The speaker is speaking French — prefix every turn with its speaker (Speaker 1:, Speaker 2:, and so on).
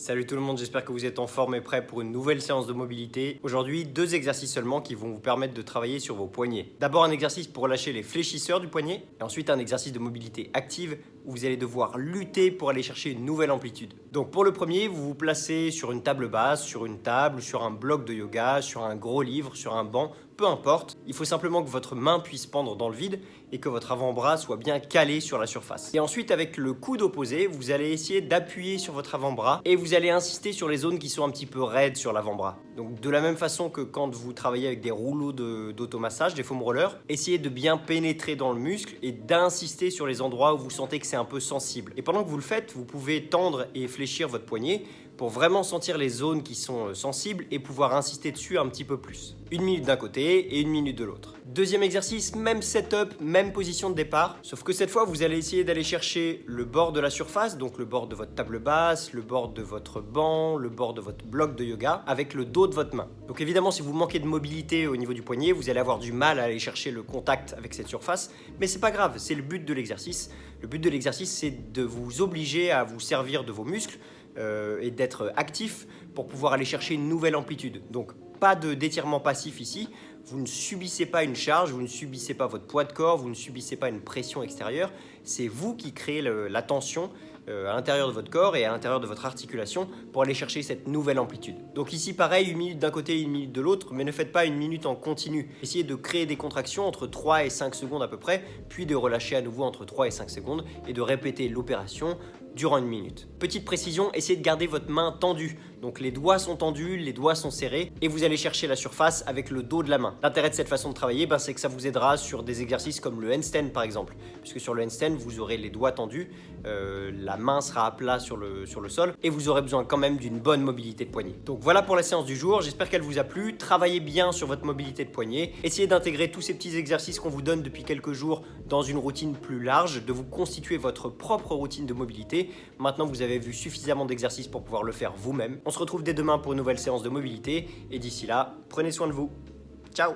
Speaker 1: Salut tout le monde, j'espère que vous êtes en forme et prêts pour une nouvelle séance de mobilité. Aujourd'hui, 2 exercices seulement qui vont vous permettre de travailler sur vos poignets. D'abord un exercice pour relâcher les fléchisseurs du poignet, et ensuite un exercice de mobilité active où vous allez devoir lutter pour aller chercher une nouvelle amplitude. Donc pour le premier, vous vous placez sur une table basse, sur une table, sur un bloc de yoga, sur un gros livre, sur un banc, peu importe. Il faut simplement que votre main puisse pendre dans le vide et que votre avant-bras soit bien calé sur la surface. Et ensuite, avec le coude opposé, vous allez essayer d'appuyer sur votre avant-bras et vous allez insister sur les zones qui sont un petit peu raides sur l'avant-bras. Donc de la même façon que quand vous travaillez avec des rouleaux d'automassage, des foam rollers, essayez de bien pénétrer dans le muscle et d'insister sur les endroits où vous sentez que c'est un peu sensible. Et pendant que vous le faites, vous pouvez tendre et fléchir votre poignet pour vraiment sentir les zones qui sont sensibles et pouvoir insister dessus un petit peu plus. 1 minute d'un côté et 1 minute de l'autre. Deuxième exercice, même setup, même position de départ, sauf que cette fois vous allez essayer d'aller chercher le bord de la surface, donc le bord de votre table basse, le bord de votre banc, le bord de votre bloc de yoga, avec le dos de votre main. Donc évidemment si vous manquez de mobilité au niveau du poignet, vous allez avoir du mal à aller chercher le contact avec cette surface, mais c'est pas grave, c'est le but de l'exercice. Le but de l'exercice c'est de vous obliger à vous servir de vos muscles et d'être actif pour pouvoir aller chercher une nouvelle amplitude. Donc pas d'étirement passif ici, vous ne subissez pas une charge, vous ne subissez pas votre poids de corps, vous ne subissez pas une pression extérieure, c'est vous qui créez la tension à l'intérieur de votre corps et à l'intérieur de votre articulation pour aller chercher cette nouvelle amplitude. Donc ici pareil, 1 minute d'un côté et 1 minute de l'autre, mais ne faites pas 1 minute en continu. Essayez de créer des contractions entre 3 et 5 secondes à peu près, puis de relâcher à nouveau entre 3 et 5 secondes et de répéter l'opération durant 1 minute. Petite précision, essayez de garder votre main tendue. Donc les doigts sont tendus, les doigts sont serrés et vous allez chercher la surface avec le dos de la main. L'intérêt de cette façon de travailler, c'est que ça vous aidera sur des exercices comme le handstand par exemple. Puisque sur le handstand, vous aurez les doigts tendus, la main sera à plat sur le sol et vous aurez besoin quand même d'une bonne mobilité de poignet. Donc voilà pour la séance du jour, j'espère qu'elle vous a plu. Travaillez bien sur votre mobilité de poignet. Essayez d'intégrer tous ces petits exercices qu'on vous donne depuis quelques jours dans une routine plus large, de vous constituer votre propre routine de mobilité. Maintenant, vous avez vu suffisamment d'exercices pour pouvoir le faire vous-même. On se retrouve dès demain pour une nouvelle séance de mobilité et d'ici là, prenez soin de vous. Ciao!